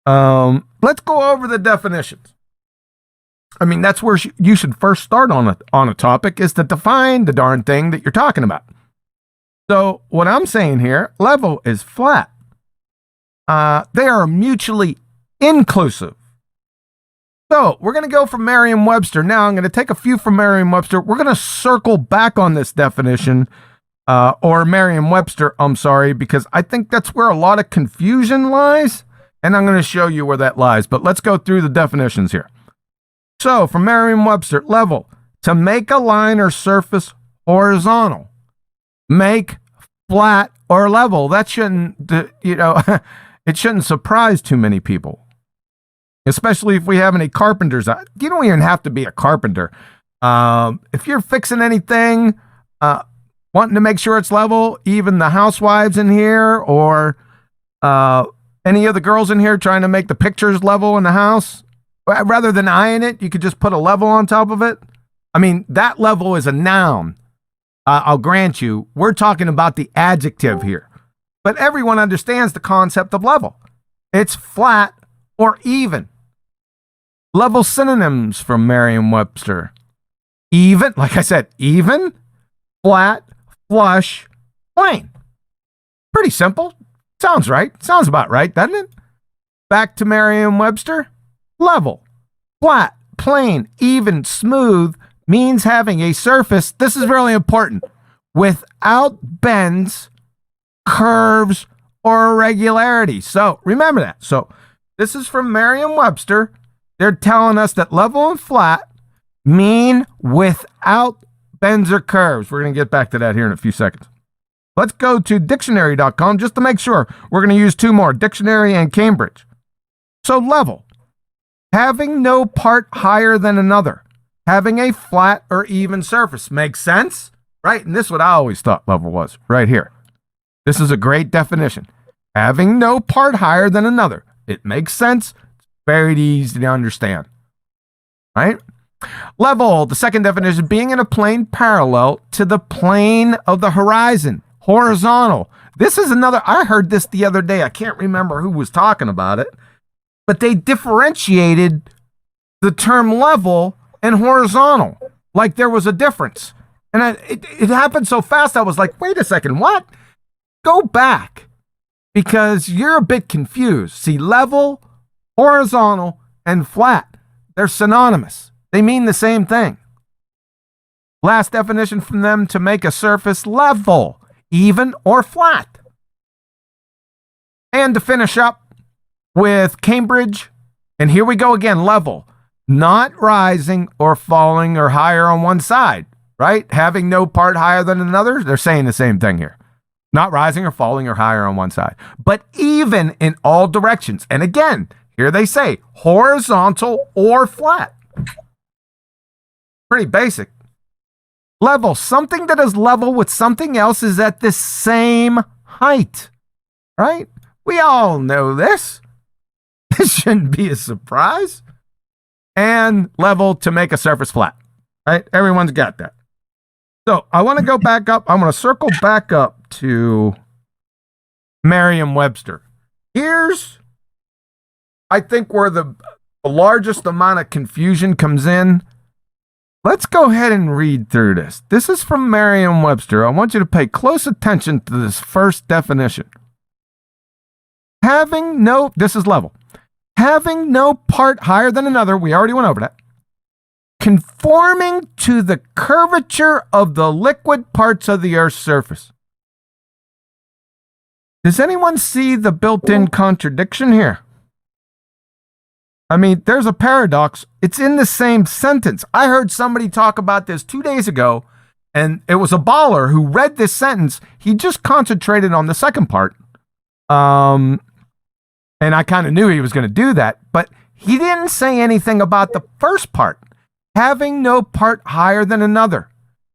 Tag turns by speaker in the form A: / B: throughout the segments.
A: Let's go over the definitions. I mean, that's where you should first start on a topic, is to define the darn thing that you're talking about. So what I'm saying here, level is flat. They are mutually inclusive. So we're going to go from Merriam-Webster. Now I'm going to take a few from Merriam-Webster. We're going to circle back on this definition, or Merriam-Webster, I'm sorry, because I think that's where a lot of confusion lies, and I'm going to show you where that lies. But let's go through the definitions here. So from Merriam-Webster, level, to make a line or surface horizontal. Make flat or level. That shouldn't, it shouldn't surprise too many people, especially if we have any carpenters. You don't even have to be a carpenter. If you're fixing anything, wanting to make sure it's level, even the housewives in here or any of the girls in here trying to make the pictures level in the house, rather than eyeing it, you could just put a level on top of it. I mean, that level is a noun. I'll grant you, we're talking about the adjective here. But everyone understands the concept of level. It's flat or even. Level synonyms from Merriam-Webster. Even, like I said, even, flat, flush, plain. Pretty simple. Sounds right. Sounds about right, doesn't it? Back to Merriam-Webster. Level, flat, plain, even, smooth means having a surface, this is really important, without bends, curves, or irregularity. So remember that. So this is from Merriam-Webster. They're telling us that level and flat mean without bends or curves. We're going to get back to that here in a few seconds. Let's go to dictionary.com just to make sure. We're going to use two more, Dictionary and Cambridge. So level, having no part higher than another. Having a flat or even surface. Makes sense? Right? And this is what I always thought level was, right here. This is a great definition. Having no part higher than another. It makes sense. It's very easy to understand. Right? Level, the second definition, being in a plane parallel to the plane of the horizon. Horizontal. This is another, I heard this the other day. I can't remember who was talking about it. But they differentiated the term level and horizontal, like there was a difference. And it happened so fast, I was like, wait a second, what? Go back, because you're a bit confused. See, level, horizontal, and flat, they're synonymous. They mean the same thing. Last definition from them, to make a surface level, even, or flat. And to finish up with Cambridge, and here we go again, level. Not rising or falling or higher on one side, right? Having no part higher than another. They're saying the same thing here. Not rising or falling or higher on one side, but even in all directions. And again, here they say horizontal or flat. Pretty basic. Level, something that is level with something else is at the same height, right? We all know this. This shouldn't be a surprise. And level, to make a surface flat, right? Everyone's got that. So I want to go back up. I'm going to circle back up to Merriam-Webster. Here's, I think, where the largest amount of confusion comes in. Let's go ahead and read through this. This is from Merriam-Webster. I want you to pay close attention to this first definition. This is level. Having no part higher than another, we already went over that. Conforming to the curvature of the liquid parts of the Earth's surface. Does anyone see the built-in contradiction here? I mean, there's a paradox. It's in the same sentence. I heard somebody talk about this 2 days ago, and it was a baller who read this sentence. He just concentrated on the second part. And I kind of knew he was going to do that, but he didn't say anything about the first part. Having no part higher than another,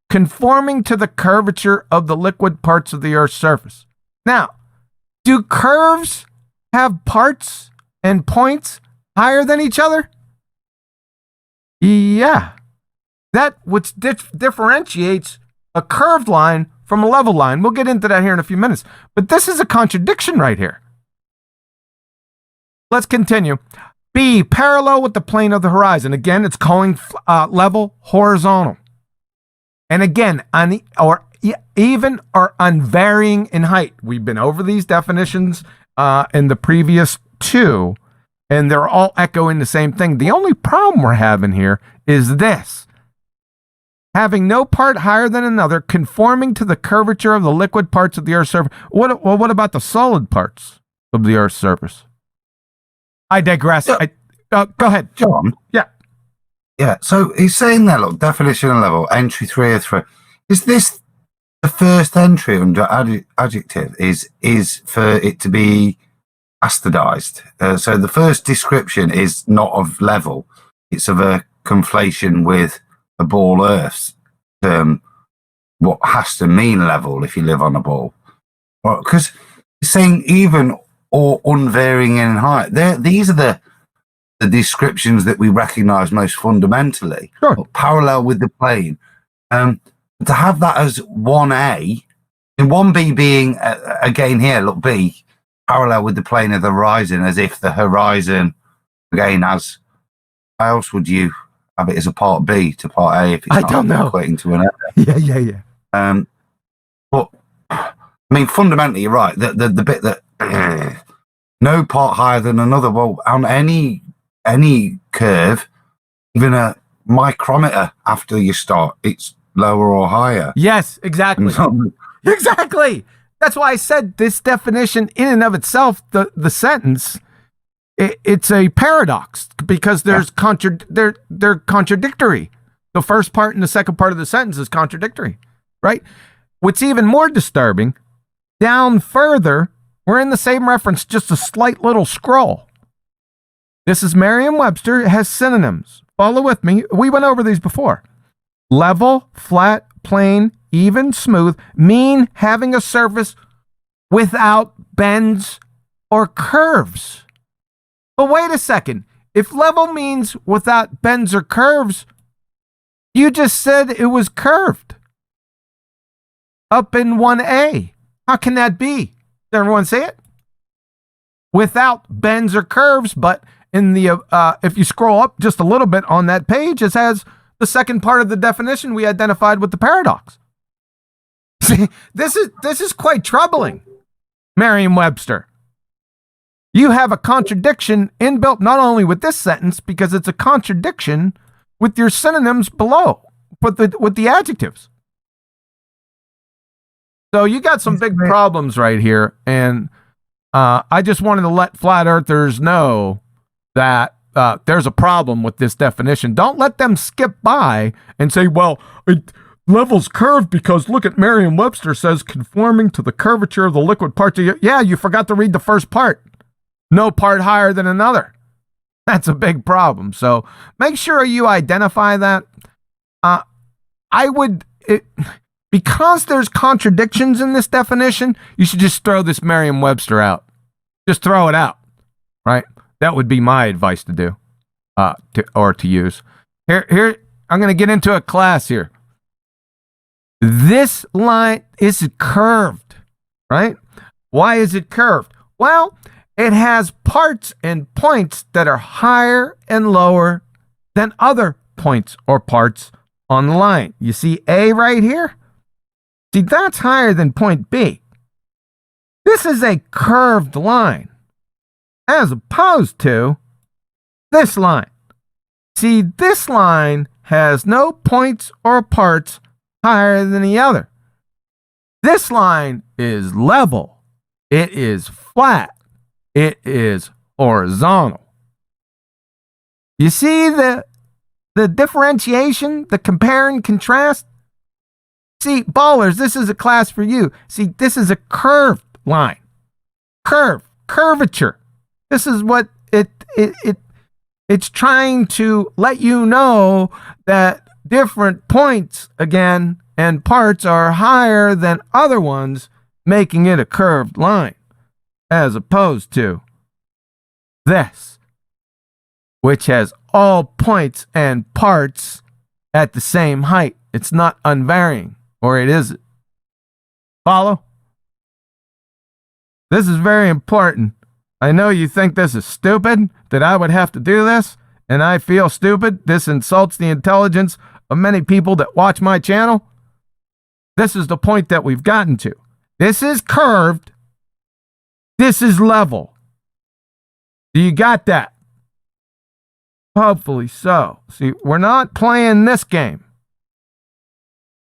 A: conforming to the curvature of the liquid parts of the Earth's surface. Now, do curves have parts and points higher than each other? Yeah. That which differentiates a curved line from a level line. We'll get into that here in a few minutes. But this is a contradiction right here. Let's continue. B, parallel with the plane of the horizon. Again, it's calling level horizontal. And again, even or unvarying in height. We've been over these definitions in the previous two, and they're all echoing the same thing. The only problem we're having here is this. Having no part higher than another, conforming to the curvature of the liquid parts of the Earth's surface. What about the solid parts of the Earth's surface? I digress.
B: Yeah.
A: Go ahead.
B: John?
A: Yeah.
B: Yeah, so he's saying there, look, definition and level, entry 3 of 3. Is this the first entry under adjective is for it to be bastardized? So the first description is not of level. It's of a conflation with a ball Earth's what has to mean level if you live on a ball. Because he's saying even or unvarying in height. These are the descriptions that we recognize most fundamentally.
A: Sure.
B: Parallel with the plane. To have that as 1A, and 1B being, again here, look, B, parallel with the plane of the horizon, as if the horizon, again, has, how else would you have it as a part B to part A if it's
A: I don't know.
B: equating to an A?
A: Yeah.
B: But, I mean, fundamentally, you're right. The bit that no part higher than another, well, on any curve, even a micrometer after you start, it's lower or higher.
A: Yes, exactly. Exactly. That's why I said this definition in and of itself, the sentence, it's a paradox because there's they're contradictory. The first part and the second part of the sentence is contradictory, right? What's even more disturbing, down further, we're in the same reference, just a slight little scroll. This is Merriam-Webster. It has synonyms. Follow with me. We went over these before. Level, flat, plane, even, smooth, mean having a surface without bends or curves. But wait a second. If level means without bends or curves, you just said it was curved. Up in 1A. How can that be? Does everyone say it? Without bends or curves, but in the if you scroll up just a little bit on that page, it has the second part of the definition we identified with the paradox. See, this is quite troubling, Merriam-Webster. You have a contradiction inbuilt not only with this sentence, because it's a contradiction with your synonyms below, with the adjectives. So you got some big problems right here, and I just wanted to let flat earthers know that there's a problem with this definition. Don't let them skip by and say, well, level's curved because look at Merriam-Webster says conforming to the curvature of the liquid parts. Yeah, you forgot to read the first part. No part higher than another. That's a big problem. So make sure you identify that. Because there's contradictions in this definition, you should just throw this Merriam-Webster out. Just throw it out, right? That would be my advice to do, to use. Here, I'm going to get into a class here. This line is curved, right? Why is it curved? Well, it has parts and points that are higher and lower than other points or parts on the line. You see A right here? See, that's higher than point B. This is a curved line, as opposed to this line. See, this line has no points or parts higher than the other. This line is level. It is flat. It is horizontal. You see the differentiation, the compare and contrast? See, ballers, this is a class for you. See, this is a curved line. Curvature. This is what it's trying to let you know that different points, again, and parts are higher than other ones, making it a curved line, as opposed to this, which has all points and parts at the same height. It's not unvarying, or it isn't. Follow? This is very important. I know you think this is stupid, that I would have to do this, and I feel stupid. This insults the intelligence of many people that watch my channel. This is the point that we've gotten to. This is curved. This is level. Do you got that? Hopefully so. See, we're not playing this game.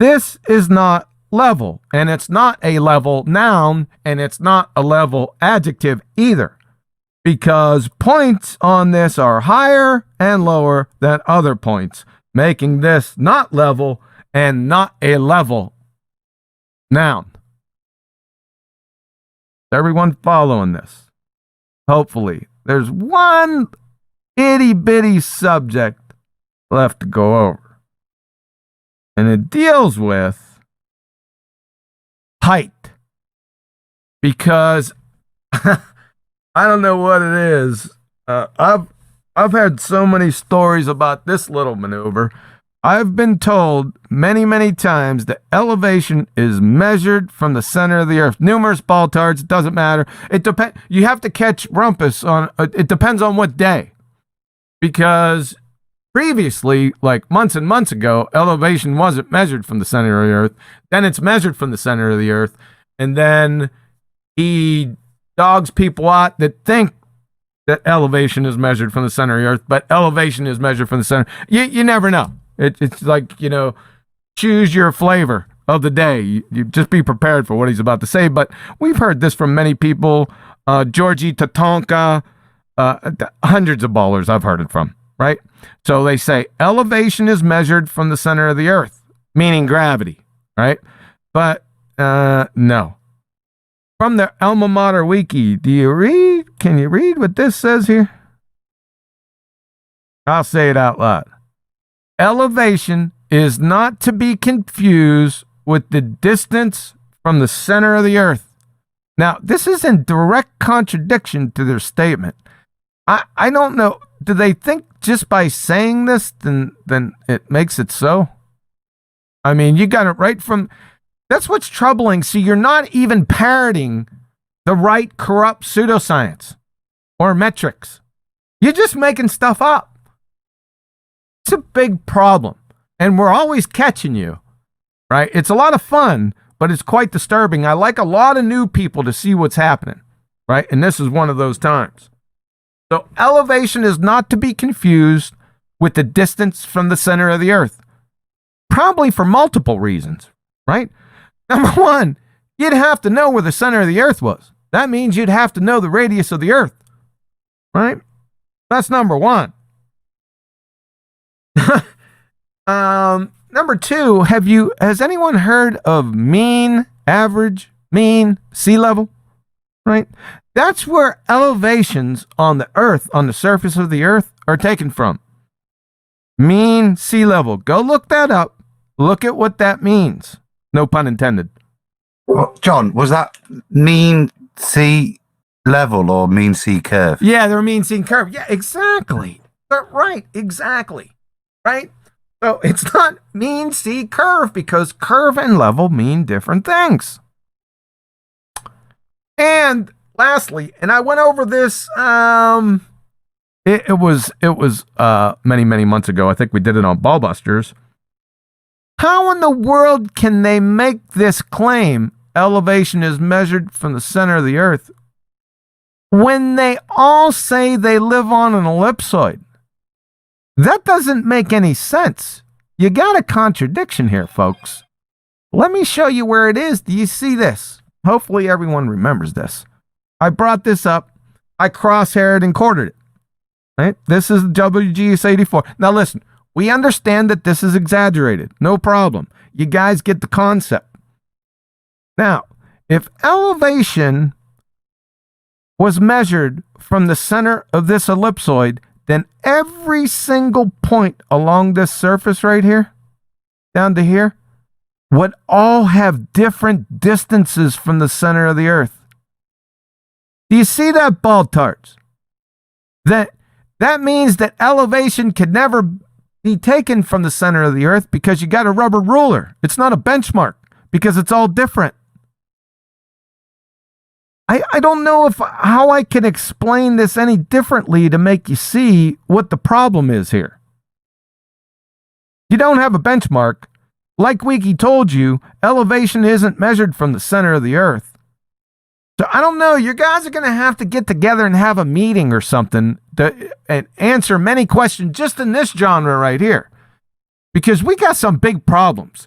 A: This is not level, and it's not a level noun, and it's not a level adjective either, because points on this are higher and lower than other points, making this not level and not a level noun. Is everyone following this? Hopefully. There's one itty bitty subject left to go over, and it deals with height, because I don't know what it is. I've had so many stories about this little maneuver. I've been told many times that elevation is measured from the center of the earth. Numerous baltards, it doesn't matter. It depends. You have to catch rumpus on. It depends on what day, because previously, like months and months ago, elevation wasn't measured from the center of the earth. Then it's measured from the center of the earth, and then he dogs people out that think that elevation is measured from the center of the earth, but elevation is measured from the center. You never know. It's like, choose your flavor of the day. You just be prepared for what he's about to say. But we've heard this from many people. Georgie Tatanka, hundreds of ballers I've heard it from, right? So they say elevation is measured from the center of the earth, meaning gravity, right? But no. From the Alma Mater Wiki, do you read? Can you read what this says here? I'll say it out loud. Elevation is not to be confused with the distance from the center of the earth. Now, this is in direct contradiction to their statement. I don't know. Do they think just by saying this, then it makes it so? I mean, you got it right from... That's what's troubling. See, you're not even parroting the right corrupt pseudoscience or metrics. You're just making stuff up. It's a big problem, and we're always catching you, right? It's a lot of fun, but it's quite disturbing. I like a lot of new people to see what's happening, right? And this is one of those times. So elevation is not to be confused with the distance from the center of the earth, probably for multiple reasons, right? Number one, you'd have to know where the center of the earth was. That means you'd have to know the radius of the earth, right? That's number one. Number two, has anyone heard of mean sea level? Right? That's where elevations on the earth, on the surface of the earth, are taken from. Mean sea level. Go look that up. Look at what that means. No pun intended.
B: Well, John, was that mean sea level or mean sea curve?
A: Yeah, they're mean sea curve. Yeah, exactly. Right, exactly. Right? So it's not mean sea curve, because curve and level mean different things. And lastly, and I went over this, it was many months ago. I think we did it on Ballbusters. How in the world can they make this claim, elevation is measured from the center of the earth, when they all say they live on an ellipsoid? That doesn't make any sense. You got a contradiction here, folks. Let me show you where it is. Do you see this? Hopefully everyone remembers this. I brought this up. I crosshaired and quartered it. Right? This is WGS 84. Now listen, we understand that this is exaggerated. No problem. You guys get the concept. Now, if elevation was measured from the center of this ellipsoid, then every single point along this surface right here, down to here, would all have different distances from the center of the earth. Do you see that, Baltards? That means that elevation could never be taken from the center of the earth, because you got a rubber ruler. It's not a benchmark, because it's all different. I don't know how I can explain this any differently to make you see what the problem is here. You don't have a benchmark. Like Wiki told you, elevation isn't measured from the center of the earth. So I don't know, you guys are going to have to get together and have a meeting or something and answer many questions just in this genre right here. Because we got some big problems.